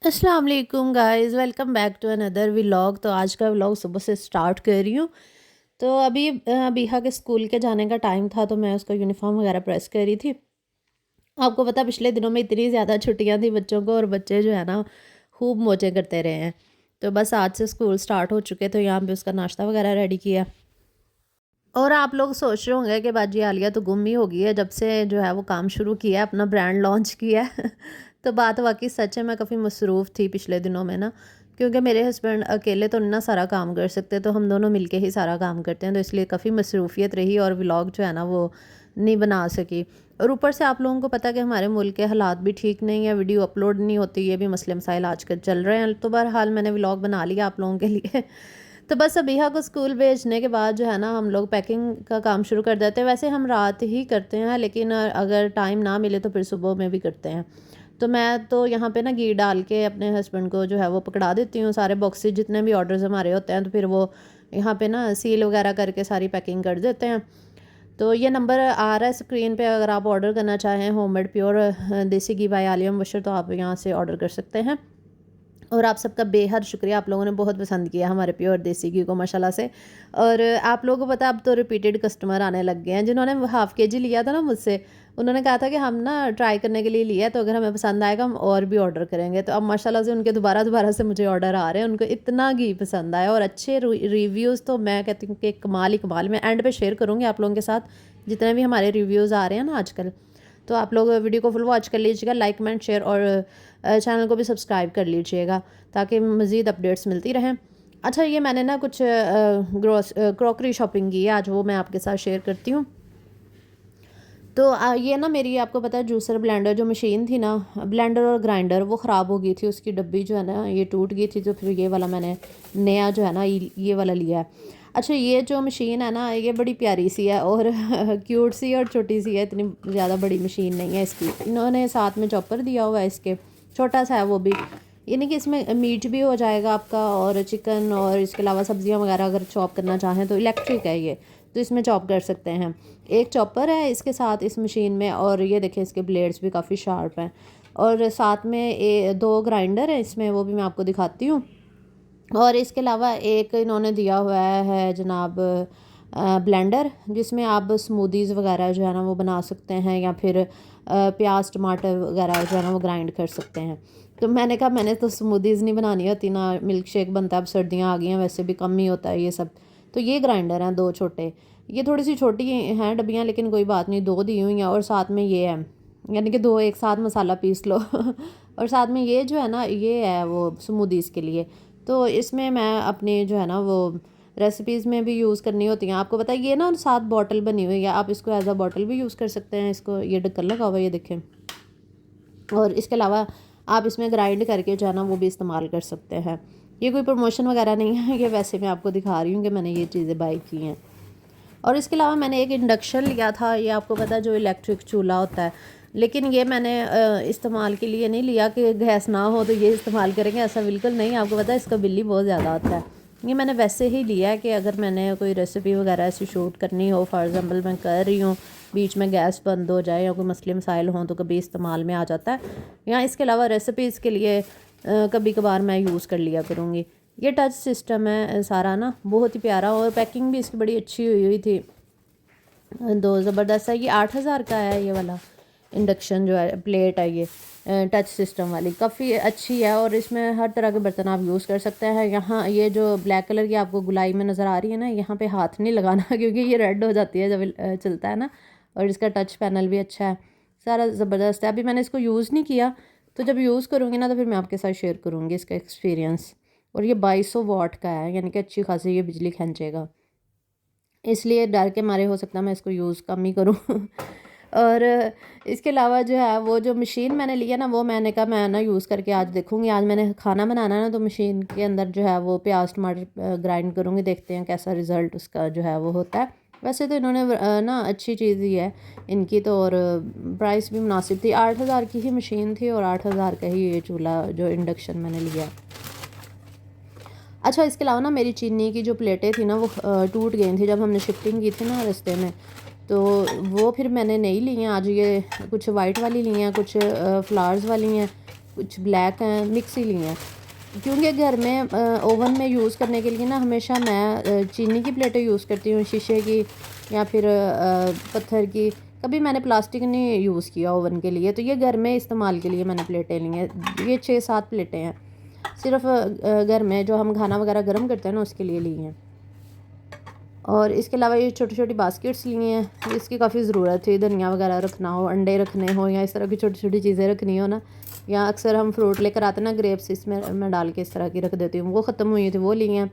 अस्सलाम वालेकुम guys, welcome back to another vlog. तो आज का व्लॉग सुबह से स्टार्ट कर रही हूँ। तो अभी बीहा के स्कूल के जाने का टाइम था, तो मैं उसका यूनिफॉर्म वगैरह प्रेस कर रही थी। आपको पता पिछले दिनों में इतनी ज़्यादा छुट्टियां थी बच्चों को, और बच्चे जो है ना खूब मौजें करते रहे हैं। तो बस आज से स्कूल स्टार्ट हो चुके, तो यहाँ पे उसका नाश्ता वगैरह रेडी किया। और आप लोग सोच रहे होंगे कि बाजी आलिया तो गुम ही हो गई है जब से जो है वो काम शुरू किया है, अपना ब्रांड लॉन्च किया है। तो बात वाकई सच है, मैं काफ़ी मसरूफ़ थी पिछले दिनों में ना, क्योंकि मेरे हस्बैंड अकेले तो ना सारा काम कर सकते, तो हम दोनों मिलके ही सारा काम करते हैं, तो इसलिए काफ़ी मसरूफियत रही और व्लॉग जो है ना वो नहीं बना सकी। और ऊपर से आप लोगों को पता कि हमारे मुल्क के हालात भी ठीक नहीं है, वीडियो अपलोड नहीं होती, ये भी मसले मसाइल आजकल चल रहे हैं। तो बहरहाल मैंने व्लॉग बना लिया आप लोगों के लिए। तो बस अबीहा को स्कूल भेजने के बाद जो है ना हम लोग पैकिंग का काम शुरू कर देते हैं। वैसे हम रात ही करते हैं, लेकिन अगर टाइम ना मिले तो फिर सुबह में भी करते हैं। तो मैं तो यहाँ पे ना घी डाल के अपने हस्बैंड को जो है वो पकड़ा देती हूँ सारे बॉक्सेस, जितने भी ऑर्डर्स हमारे होते हैं, तो फिर वो यहाँ पे ना सील वगैरह करके सारी पैकिंग कर देते हैं। तो ये नंबर आ रहा है स्क्रीन पे, अगर आप ऑर्डर करना चाहें होममेड प्योर देसी घी बाय आलिया मुबशर, तो आप यहाँ से ऑर्डर कर सकते हैं। और आप सबका बेहद शुक्रिया, आप लोगों ने बहुत पसंद किया हमारे प्योर देसी घी को माशाल्लाह से। और आप लोगों को पता अब तो रिपीटेड कस्टमर आने लग गए हैं। जिन्होंने हाफ़ के जी लिया था ना मुझसे, उन्होंने कहा था कि हम ना ट्राई करने के लिए लिया है, तो अगर हमें पसंद आएगा हम और भी ऑर्डर करेंगे। तो अब माशाल्लाह से उनके दोबारा दोबारा से मुझे ऑर्डर आ रहे हैं, उनको इतना घी पसंद आया और अच्छे रिव्यूज़। तो मैं कहती हूँ कि कमाल ही कमाल। मैं एंड पे शेयर करूँगी आप लोगों के साथ जितने भी हमारे रिव्यूज़ आ रहे हैं ना आजकल। तो आप लोग वीडियो को फुल वॉच कर लीजिएगा, लाइक कमेंट शेयर, और चैनल को भी सब्सक्राइब कर लीजिएगा ताकि मज़ीद अपडेट्स मिलती रहें। अच्छा, ये मैंने ना कुछ क्रॉकरी शॉपिंग की है आज, वो मैं आपके साथ शेयर करती हूँ। तो ये ना मेरी, आपको पता है, जूसर ब्लेंडर जो मशीन थी ना, ब्लेंडर और ग्राइंडर, वो ख़राब हो गई थी, उसकी डब्बी जो है ना ये टूट गई थी। तो फिर ये वाला मैंने नया जो है ना ये वाला लिया है। अच्छा, ये जो मशीन है ना ये बड़ी प्यारी सी है और क्यूट सी और छोटी सी है, इतनी ज़्यादा बड़ी मशीन नहीं है इसकी। इन्होंने साथ में चॉपर दिया हुआ है इसके, छोटा सा है वो भी, यानी कि इसमें मीट भी हो जाएगा आपका, और चिकन, और इसके अलावा सब्जियां वगैरह अगर चॉप करना चाहें तो इलेक्ट्रिक है ये, तो इसमें चॉप कर सकते हैं। एक चॉपर है इसके साथ इस मशीन में, और ये देखें इसके ब्लेड्स भी काफ़ी शार्प हैं। और साथ में दो ग्राइंडर है इसमें, वो भी मैं आपको दिखाती हूँ। और इसके अलावा एक इन्होंने दिया हुआ है जनाब ब्लेंडर, जिसमें आप स्मूदीज़ वगैरह जो है ना वो बना सकते हैं, या फिर प्याज टमाटर वगैरह जो है ना वो ग्राइंड कर सकते हैं। तो मैंने कहा मैंने तो स्मूदीज़ नहीं बनानी होती ना, मिल्क शेक बनता है, अब सर्दियाँ आ गई हैं, वैसे भी कम ही होता है ये सब। तो ये ग्राइंडर हैं दो छोटे, ये थोड़ी सी छोटी हैं डब्बियाँ, लेकिन कोई बात नहीं, दो दी हुई हैं। और साथ में ये है, यानी कि दो एक साथ मसाला पीस लो। और साथ में ये जो है ना ये है वो स्मूदीज़ के लिए। तो इसमें मैं अपनी जो है ना वो रेसिपीज़ में भी यूज़ करनी होती हैं। आपको पता है ये ना साथ बॉटल बनी हुई है, आप इसको एज अ बॉटल भी यूज़ कर सकते हैं। इसको ये ढक्कन लगा हुआ है, ये देखें। और इसके अलावा आप इसमें ग्राइंड करके जो है ना वो भी इस्तेमाल कर सकते हैं। ये कोई प्रमोशन वगैरह नहीं है, ये वैसे मैं आपको दिखा रही हूँ कि मैंने ये चीज़ें बाई की हैं। और इसके अलावा मैंने एक इंडक्शन लिया था, ये आपको पता है जो इलेक्ट्रिक चूल्हा होता है, लेकिन ये मैंने इस्तेमाल के लिए नहीं लिया कि गैस ना हो तो ये इस्तेमाल करेंगे, ऐसा बिल्कुल नहीं। आपको पता है इसका बिल ही बहुत ज़्यादा आता है। ये मैंने वैसे ही लिया है कि अगर मैंने कोई रेसिपी वगैरह ऐसी शूट करनी हो, फॉर एग्ज़ाम्पल मैं कर रही हूँ, बीच में गैस बंद हो जाए या कोई मसले मसाइल हों, तो कभी इस्तेमाल में आ जाता है। या इसके अलावा रेसिपीज़ के लिए कभी कभार मैं यूज़ कर लिया करूँगी। ये टच सिस्टम है सारा ना, बहुत ही प्यारा, और पैकिंग भी इसकी बड़ी अच्छी हुई हुई थी। दो ज़बरदस्त है। ये 8,000 का है ये वाला इंडक्शन जो है, प्लेट है ये टच सिस्टम वाली, काफ़ी अच्छी है। और इसमें हर तरह के बर्तन आप यूज़ कर सकते हैं। यहाँ ये जो ब्लैक कलर की आपको गुलाई में नज़र आ रही है ना, यहाँ पे हाथ नहीं लगाना क्योंकि ये रेड हो जाती है जब चलता है ना। और इसका टच पैनल भी अच्छा है, सारा ज़बरदस्त है। अभी मैंने इसको यूज़ नहीं किया, तो जब यूज़ करूँगी ना तो फिर मैं आपके साथ शेयर करूँगी इसका एक्सपीरियंस। और ये 2200 वाट का है, यानी कि अच्छी खासी ये बिजली खींचेगा, इसलिए डर के मारे हो सकता है मैं इसको यूज़ कम ही करूँ। और इसके अलावा जो है वो जो मशीन मैंने लिया ना, वो मैंने कहा मैं ना यूज़ करके आज देखूँगी। आज मैंने खाना बनाना है ना, तो मशीन के अंदर जो है वो प्याज टमाटर ग्राइंड करूँगी, देखते हैं कैसा रिज़ल्ट उसका जो है वो होता है। वैसे तो इन्होंने ना अच्छी चीज़ ही है इनकी तो, और प्राइस भी मुनासिब थी। 8,000 की ही मशीन थी और 8,000 का ही ये चूल्हा जो इंडक्शन मैंने लिया। अच्छा, इसके अलावा ना मेरी चीनी की जो प्लेटें थी ना वो टूट गई थी जब हमने शिफ्टिंग की थी ना रास्ते में, तो वो फिर मैंने नहीं ली हैं आज। ये कुछ वाइट वाली ली हैं, कुछ फ्लावर्स वाली हैं, कुछ ब्लैक हैं, मिक्स ही लिए हैं। क्योंकि घर में ओवन में यूज़ करने के लिए ना हमेशा मैं चीनी की प्लेटें यूज़ करती हूँ, शीशे की या फिर पत्थर की। कभी मैंने प्लास्टिक नहीं यूज़ किया ओवन के लिए। तो ये घर में इस्तेमाल के लिए मैंने प्लेटें ली हैं। ये 6-7 प्लेटें हैं, सिर्फ घर में जो हम खाना वगैरह गर्म करते हैं ना उसके लिए ली हैं। और इसके अलावा ये छोटी छोटी बास्केट्स लिए हैं, इसकी काफ़ी ज़रूरत थी। धनिया वगैरह रखना हो, अंडे रखने हो, या इस तरह की छोटी छोटी चीज़ें रखनी हो ना, या अक्सर हम फ्रूट लेकर आते ना, ग्रेप्स, इसमें मैं डाल के इस तरह की रख देती हूँ। वो ख़त्म हुई थी, वो लिए हैं।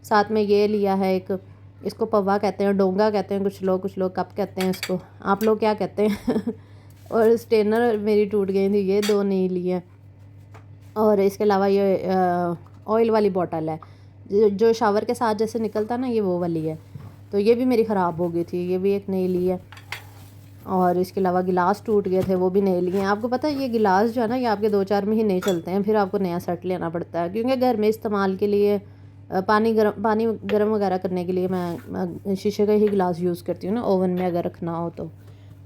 साथ में ये लिया है एक, इसको पवा कहते हैं, डोंगा कहते हैं कुछ लोग कप कहते हैं इसको, आप लोग क्या कहते हैं? और स्टेनर मेरी टूट गई थी, ये 2 नहीं लिए। और इसके अलावा ये ऑयल वाली बॉटल है, जो शावर के साथ जैसे निकलता ना, ये वो वाली है। तो ये भी मेरी ख़राब हो गई थी, ये भी एक नई ली है। और इसके अलावा गिलास टूट गए थे, वो भी नए लिए हैं। आपको पता है ये गिलास जो है ना, ये आपके 2-4 महीने ही चलते हैं, फिर आपको नया सेट लेना पड़ता है। क्योंकि घर में इस्तेमाल के लिए पानी गर्म वगैरह करने के लिए मैं शीशे का ही गिलास यूज़ करती हूँ ना, ओवन में अगर रखना हो तो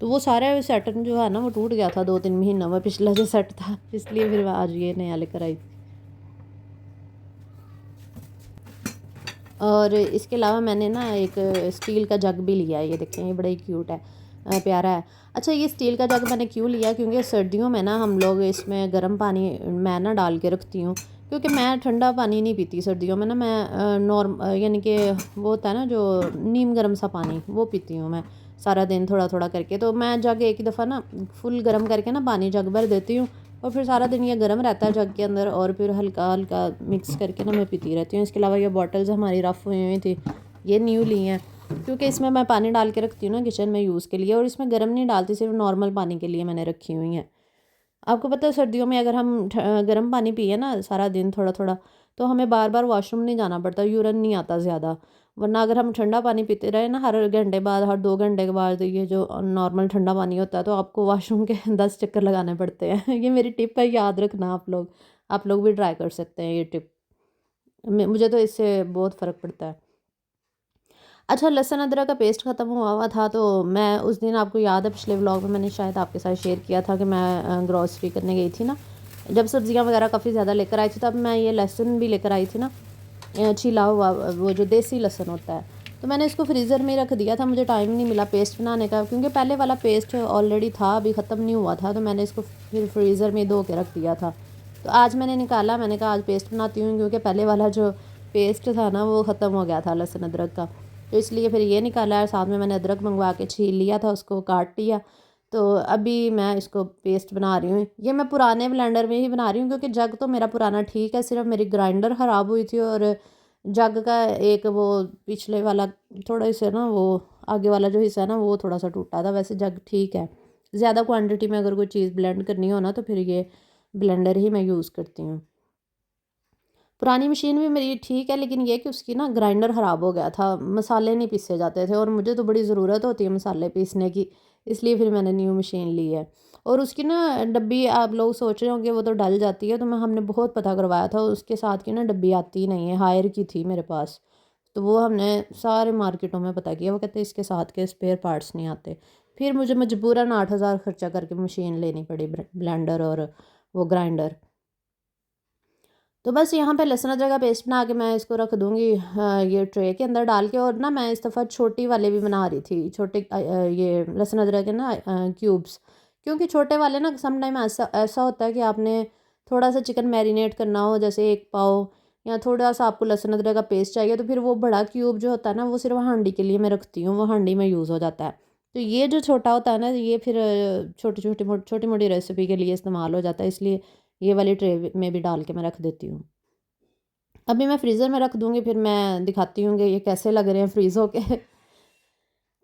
वो सारे सेट जो है ना वो टूट गया था 2-3 महीनों में, पिछला जो सेट था, इसलिए फिर मैं आज ये नया लेकर आई। और इसके अलावा मैंने ना एक स्टील का जग भी लिया है, ये देखें, ये बड़ा ही क्यूट है, प्यारा है। अच्छा, ये स्टील का जग मैंने क्यों लिया, क्योंकि सर्दियों में ना हम लोग इसमें गर्म पानी मैं ना डाल के रखती हूँ। क्योंकि मैं ठंडा पानी नहीं पीती सर्दियों में ना, मैं यानी कि वो होता है ना जो नीम गर्म सा पानी, वो पीती हूँ मैं सारा दिन थोड़ा थोड़ा करके। तो मैं जग एक ही दफ़ा ना फुल गर्म करके ना पानी जग भर देती हूँ, और फिर सारा दिन ये गर्म रहता है जग के अंदर, और फिर हल्का हल्का मिक्स करके ना मैं पीती रहती हूँ। इसके अलावा ये बॉटल्स हमारी रफ़ हुई हुई थी, ये न्यू ली हैं, क्योंकि इसमें मैं पानी डाल के रखती हूँ ना किचन में यूज़ के लिए, और इसमें गर्म नहीं डालती, सिर्फ नॉर्मल पानी के लिए मैंने रखी हुई हैं। आपको पता है सर्दियों में अगर हम गर्म पानी पिए ना सारा दिन थोड़ा थोड़ा, तो हमें बार बार वॉशरूम नहीं जाना पड़ता, यूरिन नहीं आता ज़्यादा। वरना अगर हम ठंडा पानी पीते रहे ना हर घंटे बाद, हर 2 घंटे के बाद, ये जो नॉर्मल ठंडा पानी होता है, तो आपको वॉशरूम के 10 चक्कर लगाने पड़ते हैं। ये मेरी टिप है, याद रखना आप लोग भी ट्राई कर सकते हैं ये टिप। मुझे तो इससे बहुत फ़र्क पड़ता है। अच्छा, लहसुन अदरक का पेस्ट ख़त्म हुआ हुआ था, तो मैं उस दिन, आपको याद है पिछले व्लॉग में मैंने शायद आपके साथ शेयर किया था कि मैं ग्रॉसरी करने गई थी ना, जब सब्ज़ियाँ वगैरह काफ़ी ज़्यादा लेकर आई थी, तब मैं ये लहसुन भी लेकर आई थी ना, छिला हुआ, वो जो देसी लहसुन होता है। तो मैंने इसको फ्रीज़र में रख दिया था, मुझे टाइम नहीं मिला पेस्ट बनाने का, क्योंकि पहले वाला पेस्ट ऑलरेडी था, अभी ख़त्म नहीं हुआ था, तो मैंने इसको फिर फ्रीज़र में धो के रख दिया था। तो आज मैंने निकाला, मैंने कहा आज पेस्ट बनाती हूँ, क्योंकि पहले वाला जो पेस्ट था ना वो ख़त्म हो गया था लहसुन अदरक का। तो इसलिए फिर ये निकाला है। साथ में मैंने अदरक मंगवा के छील लिया था, उसको काट लिया। तो अभी मैं इसको पेस्ट बना रही हूँ। ये मैं पुराने ब्लेंडर में ही बना रही हूँ, क्योंकि जग तो मेरा पुराना ठीक है, सिर्फ मेरी ग्राइंडर ख़राब हुई थी, और जग का एक वो पिछले वाला थोड़ा सा ना, वो आगे वाला जो हिस्सा है ना वो थोड़ा सा टूटा था। वैसे जग ठीक है। ज़्यादा क्वांटिटी में अगर कोई चीज़ ब्लेंड करनी हो ना, तो फिर ये ब्लेंडर ही मैं यूज़ करती हूँ। पुरानी मशीन भी मेरी ठीक है, लेकिन ये कि उसकी ना ग्राइंडर ख़राब हो गया था, मसाले नहीं पीसे जाते थे, और मुझे तो बड़ी ज़रूरत होती है मसाले पीसने की, इसलिए फिर मैंने न्यू मशीन ली है। और उसकी ना डब्बी, आप लोग सोच रहे होंगे वो तो डल जाती है, तो हमने बहुत पता करवाया था, उसके साथ की ना डब्बी आती ही नहीं है, हायर की थी मेरे पास। तो वो हमने सारे मार्केटों में पता किया, वो कहते हैं इसके साथ के स्पेयर पार्ट्स नहीं आते। फिर मुझे मजबूरन 8,000 खर्चा करके मशीन लेनी पड़ी, ब्लेंडर और वो ग्राइंडर। तो बस यहाँ पे लहसुन अदरक का पेस्ट बना के मैं इसको रख दूँगी ये ट्रे के अंदर डाल के। और ना मैं इस दफ़ा छोटी वाले भी बना रही थी, छोटे ये लहसुन अदरक के ना क्यूब्स। क्योंकि छोटे वाले ना सम टाइम ऐसा ऐसा होता है कि आपने थोड़ा सा चिकन मैरिनेट करना हो, जैसे 1 पाव, या थोड़ा सा आपको लहसुन अदरक का पेस्ट चाहिए, तो फिर वो बड़ा क्यूब जो होता है ना, वो सिर्फ हांडी के लिए मैं रखती हूँ, वो हांडी में यूज़ हो जाता है। तो ये जो छोटा होता है ना, ये फिर छोटी मोटी रेसिपी के लिए इस्तेमाल हो जाता है, इसलिए ये वाली ट्रे में भी डाल के मैं रख देती हूँ। अभी मैं फ्रीज़र में रख दूँगी, फिर मैं दिखाती हूँ कि ये कैसे लग रहे हैं फ्रीज़ होके।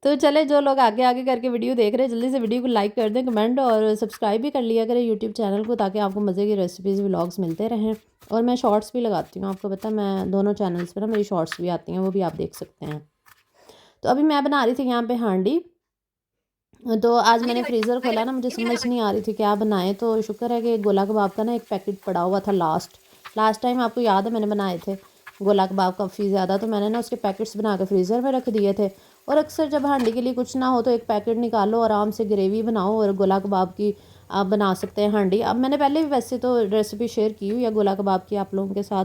तो चले, जो लोग आगे आगे करके वीडियो देख रहे हैं, जल्दी से वीडियो को लाइक कर दें, कमेंट और सब्सक्राइब भी कर लिया करें यूट्यूब चैनल को, ताकि आपको मज़े की रेसिपीज़ व्लॉग्स मिलते रहें। और मैं शॉर्ट्स भी लगाती हूँ, आपको पता है मैं दोनों चैनल्स पर ना मेरी शॉर्ट्स भी आती हैं, वो भी आप देख सकते हैं। तो अभी मैं बना रही थी यहाँ पे हांडी। तो आज मैंने फ्रीज़र खोला ना, मुझे समझ नहीं आ रही थी क्या बनाएं, तो शुक्र है कि गोला कबाब का ना एक पैकेट पड़ा हुआ था। लास्ट टाइम आपको याद है मैंने बनाए थे गोला कबाब काफ़ी ज़्यादा, तो मैंने ना उसके पैकेट्स बना के फ्रीज़र में रख दिए थे। और अक्सर जब हांडी के लिए कुछ ना हो तो एक पैकेट निकालो, आराम से ग्रेवी बनाओ और गोला कबाब की आप बना सकते हैं हांडी। अब मैंने पहले भी वैसे तो रेसिपी शेयर की हुई है गोला कबाब की आप लोगों के साथ,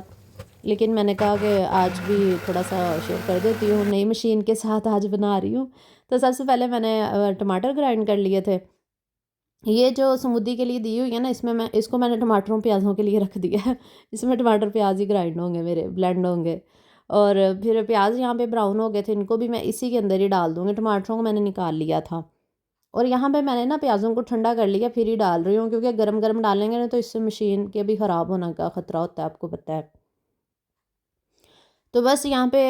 लेकिन मैंने कहा कि आज भी थोड़ा सा शेयर कर देती हूँ, नई मशीन के साथ आज बना रही हूँ। तो सबसे पहले मैंने टमाटर ग्राइंड कर लिए थे। ये जो स्मूदी के लिए दी हुई है ना, इसमें मैंने टमाटरों प्याज़ों के लिए रख दिया है। इसमें टमाटर प्याज ही ग्राइंड होंगे मेरे, ब्लेंड होंगे। और फिर प्याज यहाँ पे ब्राउन हो गए थे, इनको भी मैं इसी के अंदर ही डाल दूँगी। टमाटरों को मैंने निकाल लिया था और यहाँ पे मैंने ना प्याज़ों को ठंडा कर लिया, फिर ही डाल रही हूँ, क्योंकि गरम गरम डालेंगे ना तो इससे मशीन के भी ख़राब होने का ख़तरा होता है, आपको पता है। तो बस यहाँ पे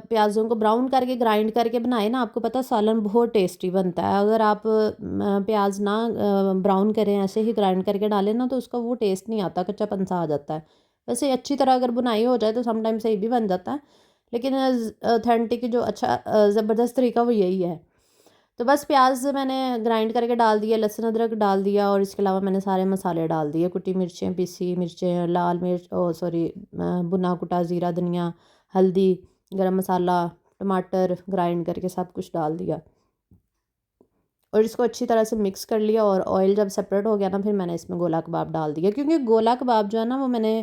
प्याज़ों को ब्राउन करके ग्राइंड करके बनाए ना, आपको पता है सालन बहुत टेस्टी बनता है। अगर आप प्याज ना ब्राउन करें, ऐसे ही ग्राइंड करके डालें ना, तो उसका वो टेस्ट नहीं आता, कच्चापन सा आ जाता है। वैसे अच्छी तरह अगर बुनाई हो जाए तो समटाइम सही भी बन जाता है, लेकिन ऑथेंटिक जो अच्छा ज़बरदस्त तरीका वो यही है। तो बस प्याज मैंने ग्राइंड करके डाल दिया, लहसुन अदरक डाल दिया और इसके अलावा मैंने सारे मसाले डाल दिए, कुटी मिर्चें, पिसी मिर्चें, लाल मिर्च, ओ सॉरी, भुना कुटा ज़ीरा, धनिया, हल्दी, गरम मसाला, टमाटर ग्राइंड करके सब कुछ डाल दिया और इसको अच्छी तरह से मिक्स कर लिया। और ऑयल जब सेपरेट हो गया ना, फिर मैंने इसमें गोला कबाब डाल दिया, क्योंकि गोला कबाब जो है ना वो मैंने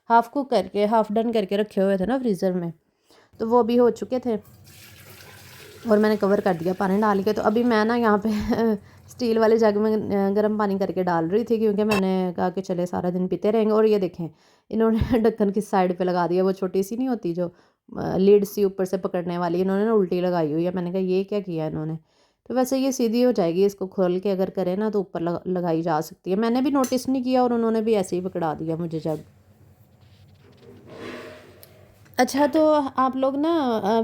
हाफ़ कुक करके, हाफ़ डन करके रखे हुए थे ना फ्रीज़र में, तो वो भी हो चुके थे और मैंने कवर कर दिया पानी डाल के। तो अभी मैं ना यहाँ पे स्टील वाले जग में गर्म पानी करके डाल रही थी, क्योंकि मैंने कहा कि चले सारा दिन पीते रहेंगे। और ये देखें, इन्होंने ढक्कन की साइड पे लगा दिया, वो छोटी सी नहीं होती जो लीड सी ऊपर से पकड़ने वाली, इन्होंने ना उल्टी लगाई हुई है। मैंने कहा ये क्या किया इन्होंने, तो वैसे ये सीधी हो जाएगी, इसको खोल के अगर करें ना तो ऊपर लगाई जा सकती है। मैंने भी नोटिस नहीं किया और उन्होंने भी ऐसे ही पकड़ा दिया मुझे जग। अच्छा, तो आप लोग ना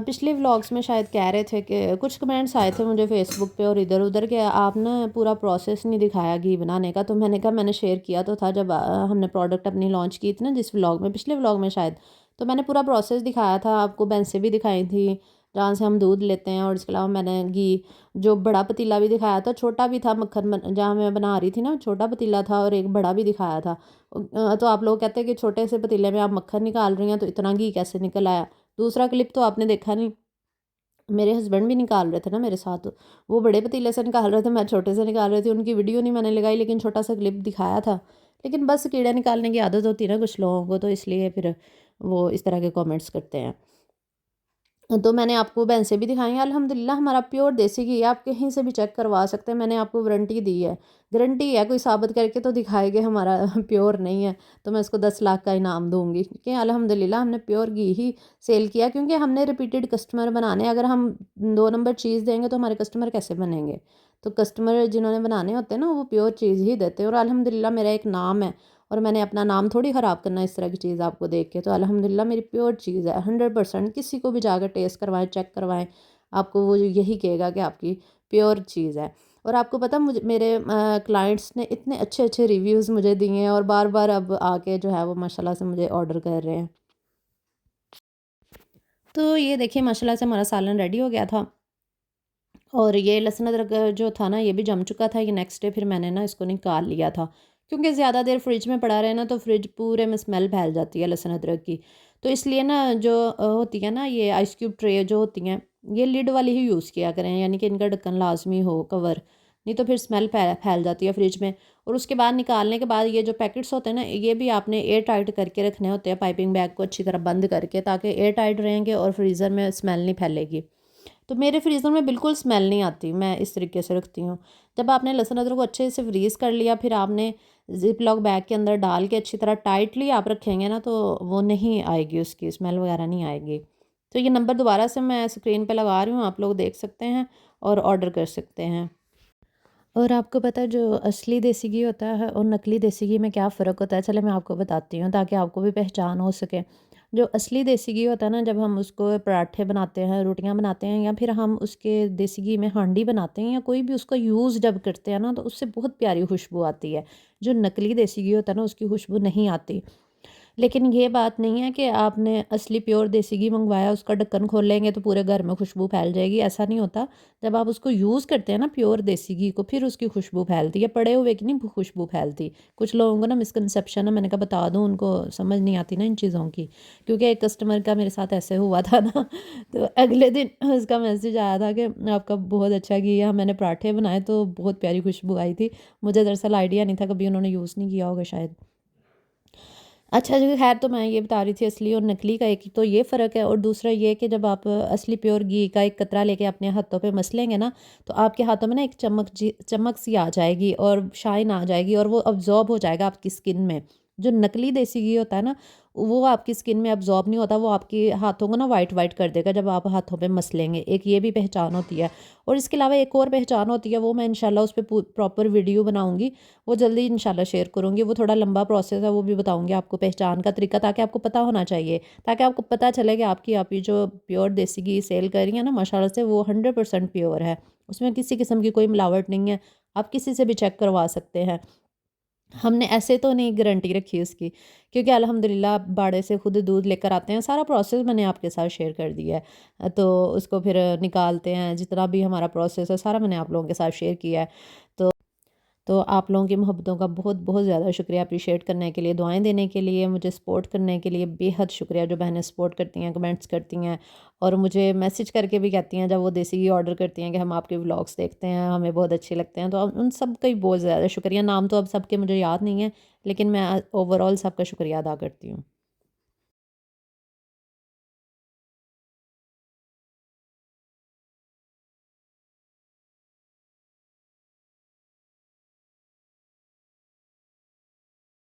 पिछले व्लॉग्स में शायद कह रहे थे कि कुछ कमेंट्स आए थे मुझे फेसबुक पे और इधर उधर के, आप ना पूरा प्रोसेस नहीं दिखाया घी बनाने का। तो मैंने कहा, मैंने शेयर किया तो था जब हमने प्रोडक्ट अपनी लॉन्च की थी ना, जिस व्लॉग में, पिछले व्लॉग में शायद, तो मैंने पूरा प्रोसेस दिखाया था आपको, भैंसें भी दिखाई थी जहाँ से हम दूध लेते हैं, और इसके अलावा मैंने घी, जो बड़ा पतीला भी दिखाया था, छोटा भी था, मक्खन जहाँ मैं बना रही थी ना, छोटा पतीला था और एक बड़ा भी दिखाया था। तो आप लोग कहते हैं कि छोटे से पतीले में आप मक्खन निकाल रही हैं, तो इतना घी कैसे निकल आया। दूसरा क्लिप तो आपने देखा नहीं, मेरे हस्बैंड भी निकाल रहे थे ना मेरे साथ, वो बड़े पतीले से निकाल रहे थे, मैं छोटे से निकाल रही थी। उनकी वीडियो नहीं मैंने लगाई, लेकिन छोटा सा क्लिप दिखाया था। लेकिन बस कीड़े निकालने की आदत होती है ना कुछ लोगों को, तो इसलिए फिर वो इस तरह के कमेंट्स करते हैं। तो मैंने आपको भैंसें भी दिखाई हैं, अल्हम्दुलिल्लाह हमारा प्योर देसी घी है, आप कहीं से भी चेक करवा सकते हैं। मैंने आपको वारंटी दी है, गारंटी है, कोई साबित करके तो दिखाए कि हमारा प्योर नहीं है तो मैं उसको 10 लाख का इनाम दूंगी, क्योंकि अल्हम्दुलिल्लाह हमने प्योर घी ही सेल किया, क्योंकि हमने रिपीटेड कस्टमर बनाने। अगर हम 2 नंबर चीज़ देंगे तो हमारे कस्टमर कैसे बनेंगे। तो कस्टमर जिन्होंने बनाने होते हैं ना, वो प्योर चीज़ ही देते हैं। और अल्हम्दुलिल्लाह मेरा एक नाम है, और मैंने अपना नाम थोड़ी ख़राब करना इस तरह की चीज़ आपको देख के। तो अल्हम्दुलिल्लाह मेरी प्योर चीज़ है 100%। किसी को भी जाकर टेस्ट करवाएं, चेक करवाएं, आपको वो यही कहेगा कि आपकी प्योर चीज़ है। और आपको पता, मुझे मेरे क्लाइंट्स ने इतने अच्छे अच्छे रिव्यूज़ मुझे दिए हैं, और बार बार अब आके जो है वो माशाल्लाह से मुझे ऑर्डर कर रहे हैं। तो ये देखिए, माशाल्लाह से हमारा सालन रेडी हो गया था, और ये लहसुन अदरक जो था ना, ये भी जम चुका था। ये नेक्स्ट डे फिर मैंने ना इसको निकाल लिया था, क्योंकि ज़्यादा देर फ्रिज में पड़ा रहे ना तो फ्रिज पूरे में स्मेल फैल जाती है लहसुन अदरक की। तो इसलिए ना जो होती है ना ये आइस क्यूब ट्रे जो होती हैं, ये लिड वाली ही यूज़ किया करें, यानी कि इनका ढक्कन लाजमी हो, कवर, नहीं तो फिर स्मेल फैल जाती है फ्रिज में। और उसके बाद निकालने के बाद ये जो पैकेट्स होते हैं ना, ये भी आपने एयर टाइट करके रखने होते हैं, पाइपिंग बैग को अच्छी तरह बंद करके, ताकि एयर टाइट रहेंगे और फ्रीज़र में स्मेल नहीं फैलेगी। तो मेरे फ्रीज़र में बिल्कुल स्मेल नहीं आती, मैं इस तरीके से रखती हूँ। जब आपने लहसुन अदरक को अच्छे से फ्रीज़ कर लिया, फिर आपने ज़िप लॉक बैग के अंदर डाल के अच्छी तरह टाइटली आप रखेंगे ना, तो वो नहीं आएगी, उसकी स्मेल वगैरह नहीं आएगी। तो ये नंबर दोबारा से मैं स्क्रीन पे लगा रही हूँ, आप लोग देख सकते हैं और ऑर्डर कर सकते हैं। और आपको पता है जो असली देसी घी होता है और नकली देसी घी में क्या फ़र्क होता है? चलो मैं आपको बताती हूँ, ताकि आपको भी पहचान हो सके। जो असली देसी घी होता है ना, जब हम उसको पराठे बनाते हैं, रोटियां बनाते हैं, या फिर हम उसके देसी घी में हांडी बनाते हैं, या कोई भी उसका यूज़ जब करते हैं ना, तो उससे बहुत प्यारी खुशबू आती है। जो नकली देसी घी होता है ना, उसकी खुशबू नहीं आती। लेकिन ये बात नहीं है कि आपने असली प्योर देसी घी मंगवाया, उसका ढक्कन खोल लेंगे तो पूरे घर में खुशबू फैल जाएगी, ऐसा नहीं होता। जब आप उसको यूज़ करते हैं ना प्योर देसी घी को, फिर उसकी खुशबू फैलती है, पड़े हुए की नहीं खुशबू फैलती। कुछ लोगों को ना मिसकंसेप्शन है, मैंने कहा बता दूँ, उनको समझ नहीं आती ना इन चीज़ों की। क्योंकि एक कस्टमर का मेरे साथ ऐसे हुआ था ना, तो अगले दिन उसका मैसेज आया था कि आपका बहुत अच्छा घी है, मैंने पराठे बनाए तो बहुत प्यारी खुशबू आई थी। मुझे दरअसल आइडिया नहीं था, कभी उन्होंने यूज़ नहीं किया होगा शायद। अच्छा जी, खैर तो मैं ये बता रही थी असली और नकली का एक तो ये फ़र्क है, और दूसरा ये कि जब आप असली प्योर घी का एक कतरा लेके अपने हाथों पे मसलेंगे ना, तो आपके हाथों में ना एक चमक सी आ जाएगी और शाइन आ जाएगी, और वो अब्ज़ॉर्ब हो जाएगा आपकी स्किन में। जो नकली देसी घी होता है ना, वो आपकी स्किन में अब्ज़ॉर्ब नहीं होता, वो आपके हाथों को ना वाइट वाइट कर देगा जब आप हाथों पे मसलेंगे। एक ये भी पहचान होती है। और इसके अलावा एक और पहचान होती है, वो मैं इंशाल्लाह उस पे प्रॉपर वीडियो बनाऊँगी, वो जल्दी इंशाल्लाह शेयर करूँगी। वो थोड़ा लंबा प्रोसेस है, वो भी बताऊँगी आपको पहचान का तरीका, ताकि आपको पता होना चाहिए, ताकि आपको पता चले कि आपकी आप ये जो प्योर देसी घी सेल कर रही हैं ना माशाल्लाह से, वो 100% प्योर है। उसमें किसी किस्म की कोई मिलावट नहीं है। आप किसी से भी चेक करवा सकते हैं। हमने ऐसे तो नहीं गारंटी रखी उसकी, क्योंकि अल्हम्दुलिल्लाह बाड़े से खुद दूध लेकर आते हैं। सारा प्रोसेस मैंने आपके साथ शेयर कर दिया है। तो उसको फिर निकालते हैं, जितना भी हमारा प्रोसेस है सारा मैंने आप लोगों के साथ शेयर किया है। तो तो आप लोगों की मोहब्बतों का बहुत बहुत ज़्यादा शुक्रिया, अप्रिशिएट करने के लिए, दुआएं देने के लिए, मुझे सपोर्ट करने के लिए बेहद शुक्रिया। जो बहनें सपोर्ट करती हैं, कमेंट्स करती हैं, और मुझे मैसेज करके भी कहती हैं जब वो देसी घी ऑर्डर करती हैं कि हम आपके व्लॉग्स देखते हैं, हमें बहुत अच्छे लगते हैं। तो उन सब का ही बहुत ज़्यादा शुक्रिया। नाम तो अब सबके मुझे याद नहीं है, लेकिन मैं ओवरऑल सबका शुक्रिया अदा करती हूँ।